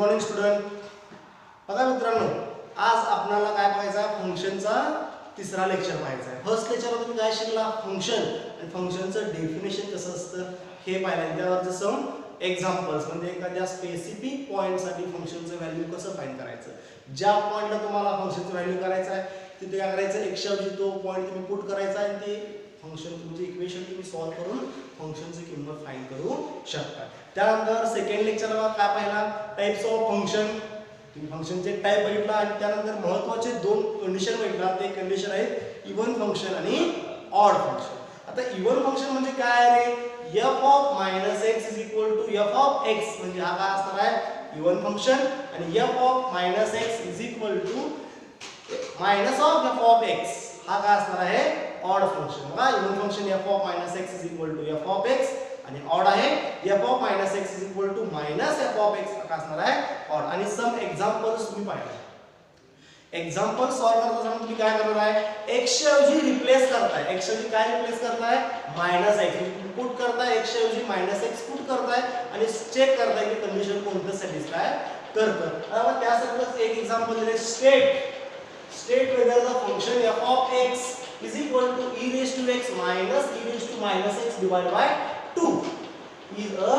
Morning student. बघा मित्रांनो, आज आपल्याला काय पाहायचं आहे, फंक्शनचा तिसरा लेक्चर पाहायचा आहे. फर्स्ट लेक्चरमध्ये तुम्ही काय शिकला, फंक्शन आणि फंक्शनचं डेफिनेशन कसं असतं हे पाहिलं. त्यावरचं सम एक्झाम्पल्स म्हणजे एखाद्या स्पेसिफिक पॉईंटसाठी फंक्शनचं व्हॅल्यू कसं फाइंड करायचं. ज्या पॉईंटला तुम्हाला फंक्शनचं व्हॅल्यू करायचं आहे तिथे काय करायचं, एक्सऐवजी तो पॉईंट तुम्ही पुट करायचा आणि ते फंक्शन तुमचे इक्वेशन तुम्ही सॉल्व्ह करून फंक्शनची किंमत फाइंड करू शकता. त्यानंतर सेकंड लेक्चरला काय पाहिला, टाइप्स ऑफ फंक्शन. तुम्ही फंक्शनचे टाइप बघितला आणि त्यानंतर महत्त्वाचे दोन कंडिशन बघितला. ते कंडिशन आहेत इव्हन फंक्शन आणि ऑड फंक्शन. आता इव्हन फंक्शन म्हणजे काय रे, f of -x is equal to f of x म्हणजे हा काय असणार आहे इव्हन फंक्शन. आणि f of -x is equal to minus of f of x हा काय असणार आहे ऑड फंक्शन. बघा, even function f of -x is equal to f of x आणि ऑड आहे f of -x is equal to minus f of x काय असणार आहे ऑड. आणि सम एक्झाम्पल्स तुम्ही पाहिजे. एक्झाम्पल सॉल्व्ह करत असताना तुम्ही काय करणार आहे, x च्या ऐवजी रिप्लेस करताय. x च्या ऐवजी काय रिप्लेस करताय, -x पुट करताय, x च्या ऐवजी -x पुट करताय आणि चेक करताय की कंडिशन कोणतं सॅटिस्फाय करतं. आता त्यासाठी एक एक्झाम्पल दिले, state whether the function f of x is equal to e raised to x minus e raised to -x divided by 2 is a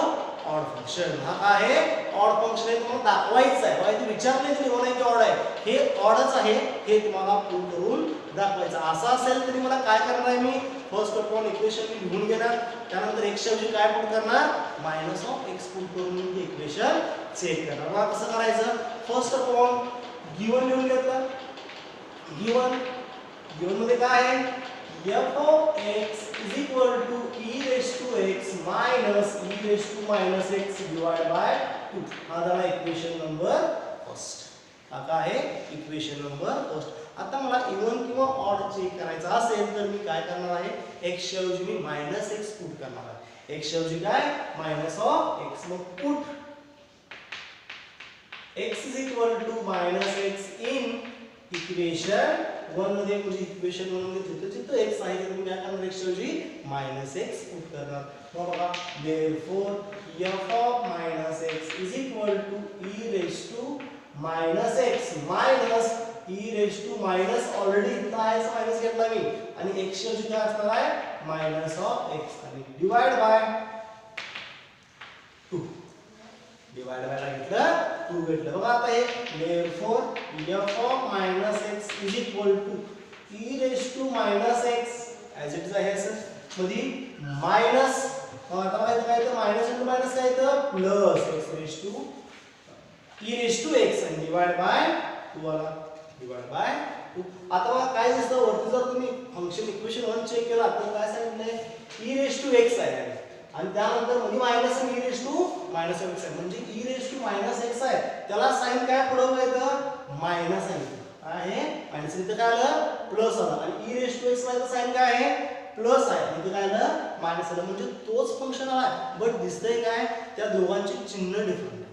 odd function. हा काय आहे, ऑड फंक्शन आहे. तुम्हाला दाखवायचं आहे. बघा, इथे विचारले की निवड आहे की ऑड आहे, हे ऑडच आहे हे तुम्हाला प्रूव्ह करून दाखवायचं. असं असेल तरी मला काय करणार आहे, मी फर्स्ट ऑफ ऑल इक्वेशन मी लिहून घेणार. त्यानंतर x च्या ऐवजी काय पुट करणार, मायनस ऑफ x पुट करून मी ते इक्वेशन चेक करणार. बघा कसं करायचं, फर्स्ट ऑफ ऑल गिवन लिहून घेतलं. गिवन मध्ये काय आहे, f of x is equal to e raised to x minus e raised to -x divided by 2. हा झाला इक्वेशन नंबर फर्स्ट. हा काय आहे इक्वेशन नंबर फर्स्ट. आता मला इव्हन किंवा ऑड चेक करायचा असेल तर मी काय करणार आहे, x च्या ऐवजी मी -x पुट करणार आहे. x च्या ऐवजी काय मायनस ऑफ x, मग put x is equal to -x in equation 1 मध्ये, म्हणजे इक्वेशन 1 मध्ये जिथं x आहे तुम्ही काय करणार, x ऐवजी -x पुट करणार. मग बघा, therefore f of -x is equal to e raised to -x minus e raised to minus already इथं आहे मायनस घेतला मी आणि x ऐवजी काय असणार आहे मायनस ऑफ x आणि डिवाइड बाय 2. डिवाइड बाय घेतलं 2 घेतलं. बघा आता हे therefore f of -x is equal to e raised to -x as it is आहे सर मध्ये मायनस. आता काय तर मायनस इंटू मायनस काय तर plus x raised to e raised to x आणि डिवाइड बाय 2 आला, डिवाइड बाय 2. आता बघा काय दिसतं वरती, जर तुम्ही फंक्शन इक्वेशन 1 चेक केला तर काय सांगितलंय e raised to x आहे आणि त्यानंतर मध्ये minus e raised to -x आहे, म्हणजे e raised to -x आहे त्याला साइन काय पुढे येतं मायनस आहे मायनस, इथे काय आलं प्लस आलं आणि e raised to x ला साइन काय आहे प्लस आहे, इथे काय आलं मायनस आलं, म्हणजे तोच फंक्शन आला. बट दिसतंय काय, त्या दोघांचे चिन्ह डिफरंट.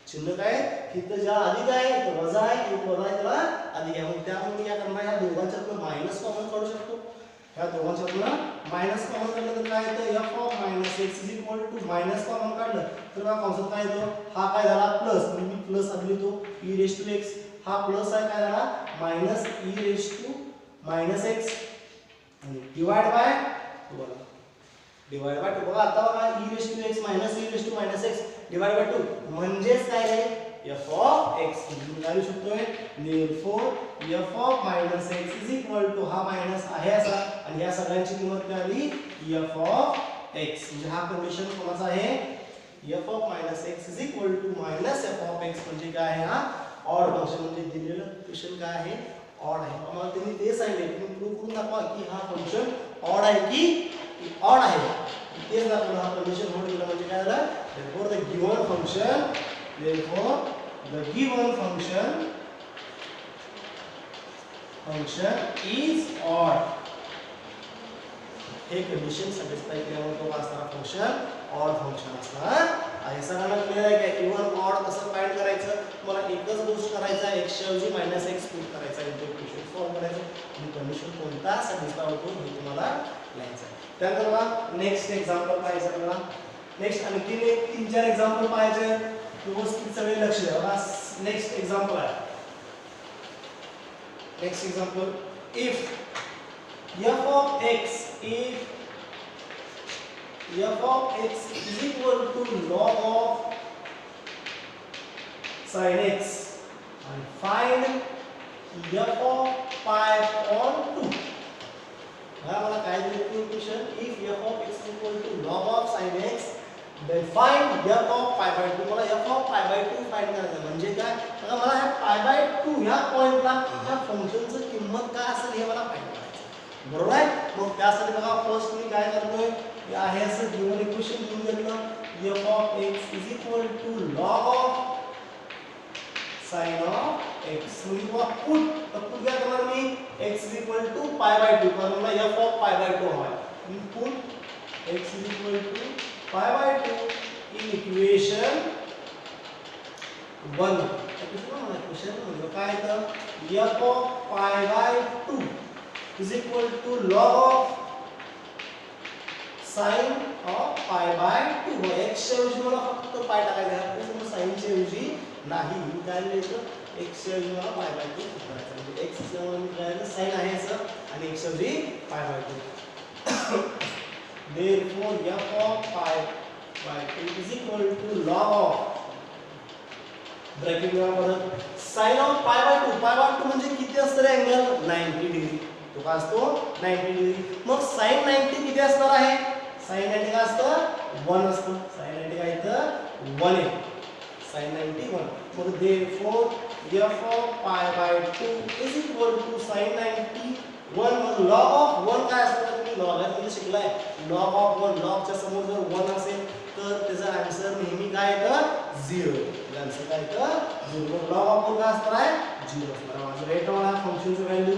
चिन्ह काय, इथं ज्या अधिक आहे इथं वजा आहे, इथं वजा आहे त्याला अधिक आहे. मग त्यामुळे मी काय करणार, या दोघांच्यातून मायनस कॉमन काढू शकतो. ह्या दोघांच्यातून मायनस कॉमन काढलं तर काय येतं, f of -x is equal to minus common काढलं तर काय कॉन्सेप्ट काय येतो, हा काय झाला प्लस, मी प्लस आधी लिहितो e raised to x, हा प्लस आहे काय झाला minus e raised to -x आणि डिवाइड बाय 2 आला, डिवाइड बाय 2. बघा आता बघा e raised to x minus e raised to -x divide by 2 म्हणजेच काय आहे f of x. मी काय लिहू शकतोय, therefore f of -x is equal to हा मायनस आहे असा आणि या सगळ्यांची किंमत काय आली f of x, म्हणजे हा कंडिशन कोणाचा आहे f of -x is equal to -f of x म्हणजे काय आहे हा ऑड फंक्शन, म्हणजे दिलेलं इक्वेशन काय आहे ऑड आहे. आम्हाला त्यांनी ते सांगितले तुम्ही प्रूव्ह करून दाखवा की हा फंक्शन ऑड आहे की ऑड आहे, तेच दाखवलं. हा कंडिशन होल्ड केलं म्हणजे काय झालं, therefore the given function is odd. हे कंडिशन सॅटिस्फाय केल्यावर तो असणारा फंक्शन ऑड फंक्शन असणार आहे. सगळ्यांना क्लिअर आहे का, इव्हन ऑड कसं फाइंड करायचं, मला एकच गोष्ट करायचा आहे, x ऐवजी -x पुट करायचा आहे, इक्वेशन सॉल्व्ह करायचं आणि कंडिशन कोणता सॅटिस्फाय होतो हे तुम्हाला लिहायचं आहे. त्यानंतर नेक्स्ट एक्झाम्पल पाहायचं आपल्याला. नेक्स्ट आणखी एक 3-4 एक्झाम्पल पाहायचे. व्यवस्थित सगळे लक्ष द्या बघा. नेक्स्ट एक्झाम्पल आहे. Next example, if f of x is equal to log of sin x and find f of pi upon 2. मला काय दिलं equation, if f of x is equal to log of sin x then find f of pi by 2. मला f of pi by 2 find करायचं म्हणजे काय, बघा मला ह्या pi by 2 ह्या पॉइंटला ह्या फंक्शनचं किंमत काय असेल हे मला फाइंड करायचं, बरोबर आहे. मग त्यासाठी बघा फर्स्ट मी काय करतोय, हे आहे असं गिवन इक्वेशन लिहून घेतलं, f of x is equal to log of sin of x. म्हणजे बघा पुट काय करणार मी, x is equal to pi by 2 कारण मला f of pi by 2 हवा आहे. Put x is equal to pi by 2 in equation 1. Equation म्हणजे काय तर f of pi by 2 is equal to log of sin of pi by 2. x च्या ऐवजी मला फक्त pi टाकायचा आहे, पण sin च्या ऐवजी नाही. मी काय लिहायचं, x च्या ऐवजी मला pi by 2 टाकायचं म्हणजे x च्या ऐवजी काय sin आहे असं आणि x च्या ऐवजी pi by 2. Therefore f of pi by 2 is equal to log of bracket मध्ये sin of pi by 2. pi by 2 म्हणजे किती असणार आहे अँगल, 90 डिग्री. तो काय असतो 90 डिग्री. मग sin 90 किती असणार आहे, sin 90 काय असतं 1 असतं. sin 90 काय इथं 1 आहे, sin 90 1. मग therefore f of pi by 2 is equal to sin 90 1. मग log of 1 काय असणार, तुम्ही लॉगॅरिथम शिकलाय, log of 1 log च्या समोर जर 1 असेल तर त्याचा आन्सर नेहमी काय येतं 0. आन्सर काय येतं 0. log of 1 काय असणार आहे 0 असणार. माझं राईट मला फंक्शनचं व्हॅल्यू,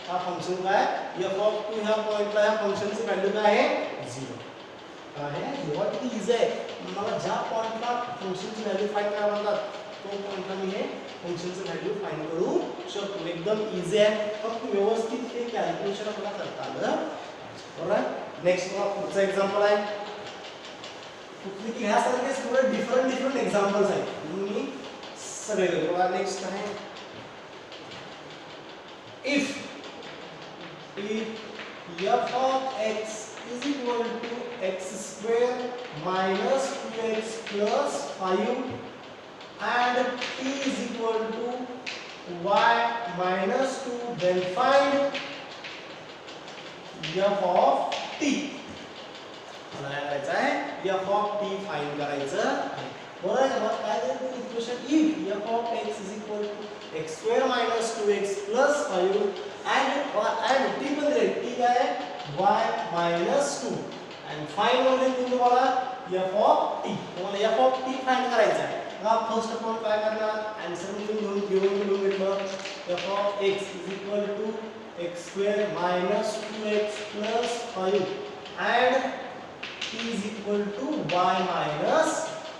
हा फंक्शन काय f of 2 ह्या पॉइंटला ह्या फंक्शनचं व्हॅल्यू काय आहे 0. काय आहे जेव्हा किती इझी आहे, मला ज्या पॉइंटला फंक्शनची व्हॅल्यू फाइंड करायला म्हणतात तो पॉइंटला मी हे फंक्शनचं व्हॅल्यू फाइंड करू शकतो. एकदम इझी आहे, फक्त व्यवस्थित हे कॅल्क्युलेशन आपल्याला करता आलं. बरोबर. नेक्स्ट पुढचा एक्झाम्पल आहे, ह्यासारखे सगळे डिफरंट एक्झाम्पल्स आहेत, मी सगळे बघा. नेक्स्ट आहे, if f of x is equal to x square minus 2x plus 5 and t is equal to y minus 2 then find f of t. मला काय करायचं आहे, f of t फाइंड करायचं आहे. बरोबर आहे. मग काय करायचं equation, if f of x is equal to x square minus 2x plus 5 and t पण दिले, t काय आहे y minus 2 and find मध्ये तुम्ही बघा f of t. तुम्हाला f of t फाइंड करायचं आहे. मग फर्स्ट आपण काय करणार, आन्सर म्हणून घेऊन घेतलं f of x is equal to x square minus 2x plus 5 and t is equal to y minus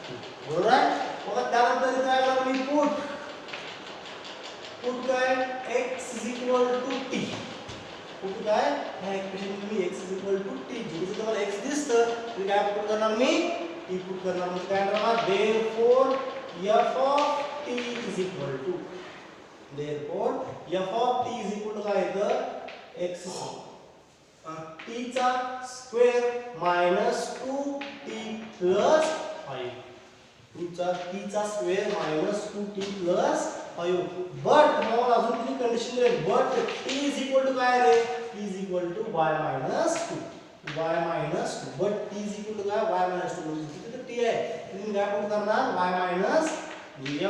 2. बरोबर आहे. मग त्यानंतर काय करणार मी पुट काय x is equal to t. Put काय ह्या इक्वेशन मध्ये मी x is equal to t, जिथे तुम्हाला x दिसतं तुम्ही काय पुट करणार, मी t पुट करणार. म्हणजे काय करणार, therefore f of t is equal to, therefore f of t is equal to काय येतं x t चा square minus 2t plus 5. t चा square minus 2t plus 5. But मला अजून किती कंडिशन दिली, but t is equal to काय रे, t is equal to y minus 2. y minus 2. But t is equal to काय y minus 2. म्हणजे तिथे t आहे, तुम्ही काय पुट करणार y minus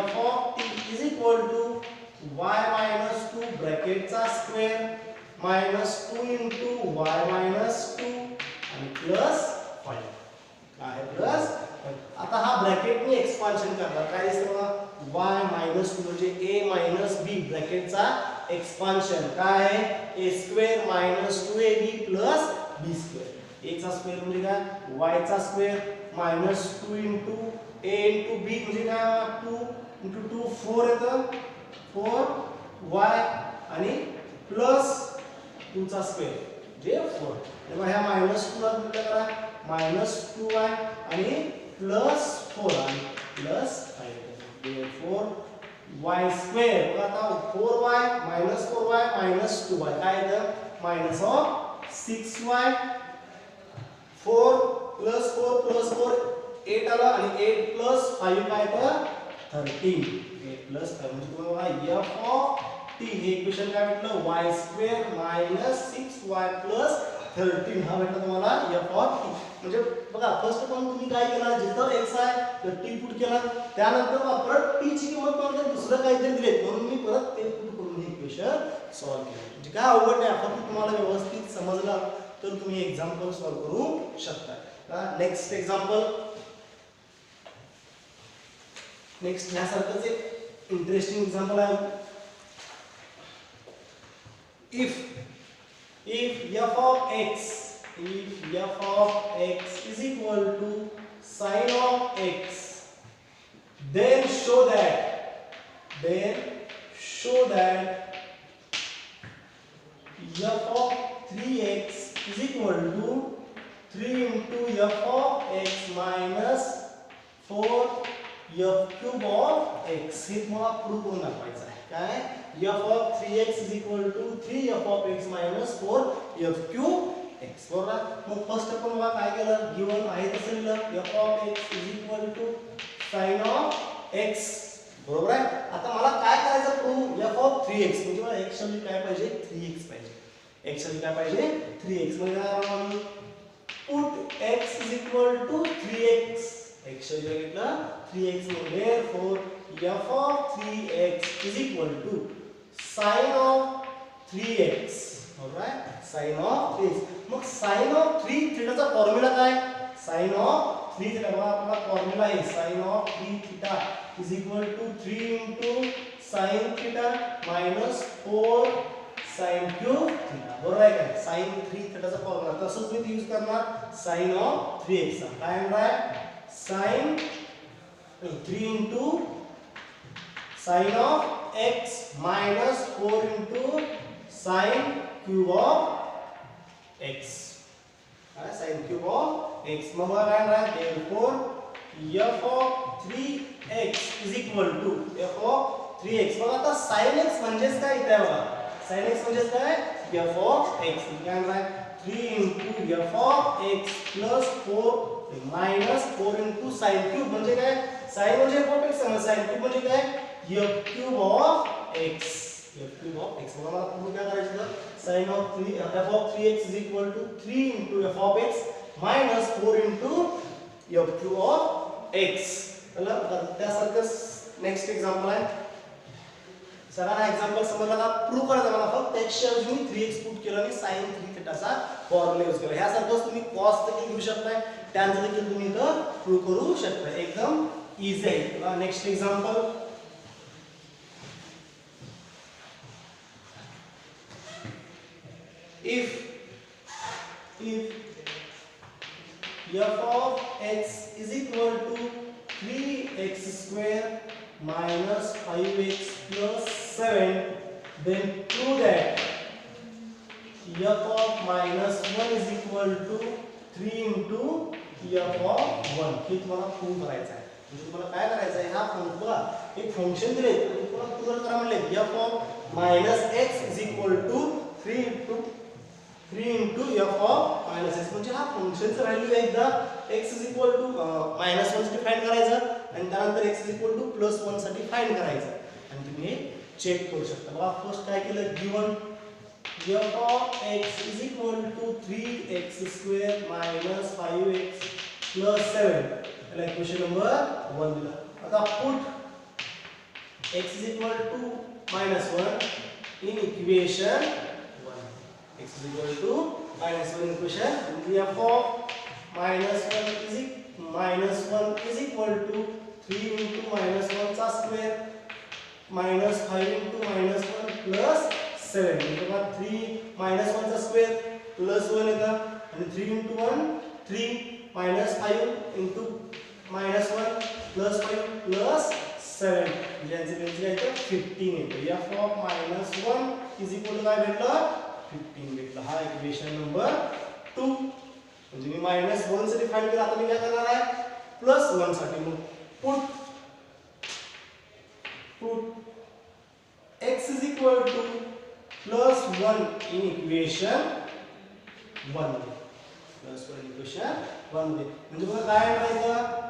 f of t is equal to y minus 2 bracket चा square minus 2 into y minus 2 आणि plus 5. काय प्लस 5. आता हा ब्रॅकेट मी एक्सपान्शन करणार, काय दिसतं बघा y minus 2 म्हणजे a minus b ब्रॅकेटचा एक्सपान्शन काय आहे a square minus 2ab plus b square. a चा स्क्वेअर म्हणजे काय y चा square minus 2 into a into b म्हणजे काय 2 into 2 4 येतं 4y आणि प्लस 2 चा स्क्वेअर जे 4. तेव्हा ह्या -2 ला गुणिले करा -2y आणि +4 आणि प्लस 5. therefore y square बघा आता 4y minus 4y minus 2y काय येतं minus of 6y 4 plus 4 plus 4 8 आलं आणि 8 plus 5 काय येतं 13. 8 plus 5 म्हणजे तुम्हाला f of t हे इक्वेशन काय भेटलं y square minus 6y plus 13 हा भेटला तुम्हाला f of t. म्हणजे बघा फर्स्ट पण तुम्ही काय केलं जिथं x आहे तर t पुट केला त्यानंतर परत t ची किंमत तुम्हाला दुसरं काहीतरी दिले म्हणून मी परत ते पुट करून हे इक्वेशन सॉल्व केलं. म्हणजे काय अवघड नाही फक्त तुम्हाला व्यवस्थित समजलं तर तुम्ही एक्झाम्पल सॉल्व करू शकता. नेक्स्ट एक्झाम्पल नेक्स्ट यासारखंच एक इंटरेस्टिंग एक्झाम्पल आहे. if f of x is equal to sin of x then show that f of 3x is equal to 3 into f of x minus 4 f cube of x. हे तुम्हाला prove करून दाखवायचं आहे. काय f of 3x is equal to 3f of x minus 4 f cube x. बरोबर. मग first आपण बघा काय केलं गिवन आहे तसं लिहिलं f of x is equal to sin of x. बरोबर आहे. आता मला काय करायचं प्रूव्ह f of 3x म्हणजे मला x ची काय पाहिजे 3x पाहिजे. x ची काय पाहिजे 3x म्हणजे काय put x is equal to 3x. x ची काय घेतलं 3x. therefore f of 3x is equal to sin of 3x. alright sin of 3x. मग sin of 3 थीटा चा फॉर्म्युला काय sin of 3 थीटा बघा आपला फॉर्म्युला आहे sin of 3 theta is equal to 3 into sin theta minus 4 sin cube theta. बरोबर आहे काय sin 3 theta चा फॉर्म्युला तसंच मी यूज करणार sin of 3x चा काय होणार sin 3 into sin of x minus 4 into sin cube of x. sin cube of x. मग काय होणार therefore f of 3x is equal to f of 3x. बघा आता sin x म्हणजेच काय इथे बघा sin x म्हणजेच काय f of x. काय होणार 3 into f of x plus 4 minus 4 into sin cube म्हणजे काय sin म्हणजे f of x आणि sin cube म्हणजे काय f cube of x. f cube of x. मला पुढे काय करायचं sin of 3 f of 3x is equal to 3 into f of x minus 4 into f cube of x. चला त्यासारखंच next example आहे. सगळ्यांना एक्झाम्पल समजला का प्रूव्ह करायचं मला फक्त x च्या ऐवजी 3x पुट केलं आणि sin 3 थीटाचा फॉर्म्युला यूज केला. ह्यासारखंच तुम्ही cos देखील घेऊ शकता tan देखील तुम्ही इथं प्रूव्ह करू शकता. एकदम इझी आहे. Next example if f of x is equal to 3x square minus 5x plus 7 then prove that f of minus 1 is equal to 3 into f of 1. हे तुम्हाला प्रूव्ह करायचं आहे. म्हणजे तुम्हाला काय करायचं आहे हा फॉर्म्युला एक फंक्शन दिले आणि तुम्हाला प्रूव्ह करा म्हणले f of minus x is equal to 3 into f of minus x. म्हणजे हा फंक्शनचं व्हॅल्यू एकदा x is equal to minus 1 साठी फाइंड करायचं आणि त्यानंतर x is equal to plus 1 साठी फाइंड करायचं आणि तुम्ही चेक करू शकता. बघा फर्स्ट काय केलं given f of x is equal to 3x square minus 5x plus 7 याला इक्वेशन नंबर 1 दिला. आता put x is equal to minus 1 in equation 1. x is equal to minus 1 equation and f of minus 1 is equal to 3 into minus 1 चा square minus 5 into minus 1 plus 7. म्हणजे 3 minus 1 चा square plus 1 येतं आणि 3 into 1 3 minus 5 into minus 1 plus 5 plus 7 म्हणजे याचे value काय येतं 15 येतं. f of minus 1 is equal to काय भेटलं 15 भेटलं. हा इक्वेशन नंबर 2. म्हणजे मी -1 साठी फाइंड केलं. आता मी काय करणार आहे +1 साठी. मग put put x is equal to plus 1 in equation 1 मध्ये, प्लस 1 इक्वेशन 1 मध्ये म्हणजे बघा काय म्हणायचं,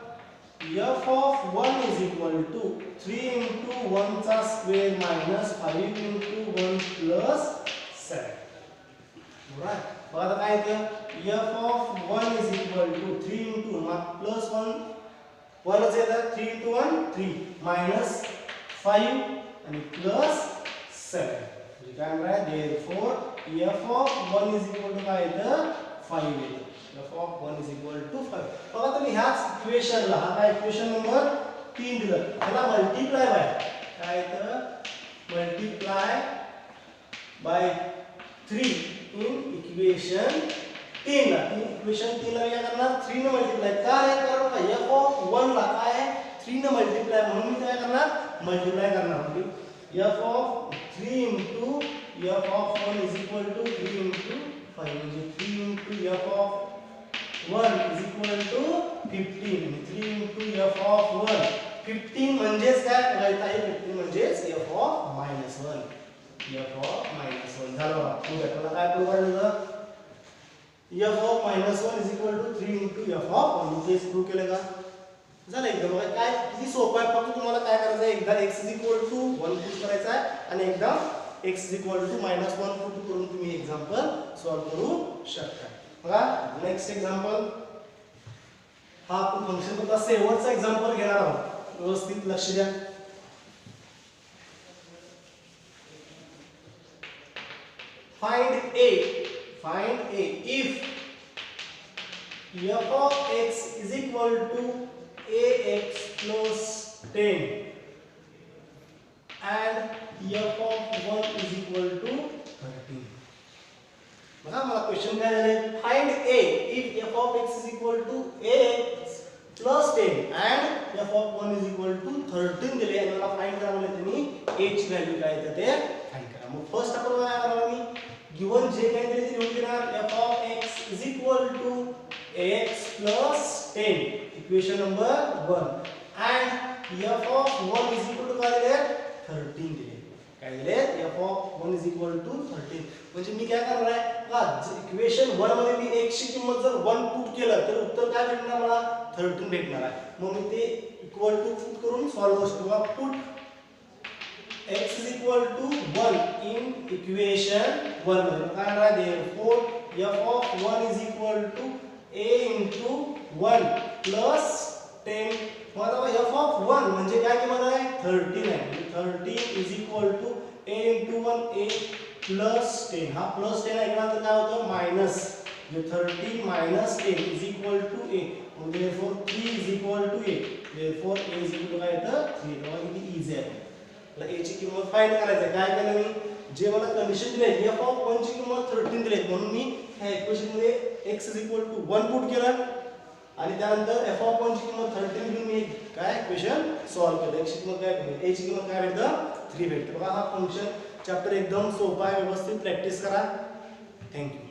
f of 1 is equal to 3 into 1 चा स्क्वेअर minus 5 into 1 plus 7. बरोबर, बघा आता काय येतं, f of 1 is equal to 3 into plus 1 1 च येतं, 3 into 1 3 minus 5 आणि plus 7 म्हणजे काय म्हणणार आहे, therefore f of 1 is equal to काय येतं 5 येतं, f of 1 is equal to 5. बघा तुम्ही ह्याच इक्वेशनला, हा काय इक्वेशन नंबर 3 दिलं, त्याला मल्टिप्लाय बाय काय येतं, मल्टिप्लाय बाय 3 इन इक्वेशन 3 ला, इक्वेशन 3 ला काय करणार, 3 ने मल्टिप्लाय, काय आहे कारण का f of 1 ला काय आहे 3 ने मल्टिप्लाय, म्हणून मी काय करणार मल्टिप्लाय करणार, म्हणजे f of 3 into f of 1 is equal to 3 into 5 म्हणजे 3 into f of 1 is equal to 15 आणि 3 into f of 1 15 म्हणजेच काय बघायचं आहे, 15 म्हणजेच f of minus 1, f of minus 1 झालं बघा. मग त्याला काय प्रूव्ह करायचं, f of minus 1 is equal to 3 into f of 1 तेच प्रूव्ह केलं का, झालं एकदम. बघा काय किती सोपं आहे, फक्त तुम्हाला काय करायचं आहे, एकदा x is equal to 1 put करायचा आहे आणि एकदा x is equal to minus 1 put करून तुम्ही एक्झाम्पल सॉल्व्ह करू शकता. बघा नेक्स्ट एक्झाम्पल, हा आपण फंक्शन बद्दल शेवटचा एक्झाम्पल घेणार आहोत, व्यवस्थित लक्ष द्या. Find a if f of x is equal to ax plus 10 and f of 1 is equal to 13. बघा मला क्वेश्चन काय झाले, find a if f of x is equal to ax plus 10 and f of 1 is equal to 13 दिले आणि मला find करा म्हणजे तुम्ही a ची व्हॅल्यू काय येते ते फाइंड करा. मग फर्स्ट आपण काय करणार, मी गिवन जे काही दिले ते लिहून घेणार, f of x is equal to ax plus 10 equation number 1 and f of 1 is equal to काय दिले 13 दिले, काय दिले f of 1 is equal to 13. म्हणजे मी काय करणार आहे, बघा इक्वेशन 1 मध्ये मी x ची किंमत जर 1 पुट केलं तर उत्तर काय भेटणार मला 13 भेटणार आहे. मग मी ते इक्वल टू पुट करून सॉल्व्ह करू शकतो. Put x is equal to 1 in equation 1 मध्ये काय करणार आहे, therefore f of 1 is equal to a into 1 plus 10. मग आता f of 1 म्हणजे काय किंमत आहे 13 आहे, 13 is equal to a into 1 a plus 10. हा प्लस 10 ऐकल्यानंतर काय होतं मायनस, म्हणजे 13 minus 10 is equal to a, म्हणजे therefore 3 is equal to a, therefore a is equal to काय येतं 3. बघा किती इझी आहे, मला a ची किंमत फाइंड करायची आहे. काय केलं मी, जे मला कंडिशन दिले f of 1 ची किंमत 13 दिली म्हणून मी ह्या इक्वेशन मध्ये x is equal to 1 put केलं आणि त्यानंतर f of 1 ची किंमत 13 घेऊन मी काय इक्वेशन सॉल्व्ह केलं. x ची किंमत काय भेटते, a ची किंमत काय भेटतं 3 भेटते. बघा हा फंक्शन चॅप्टर एकदम सोपा आहे, व्यवस्थित प्रॅक्टिस करा. थँक्यू.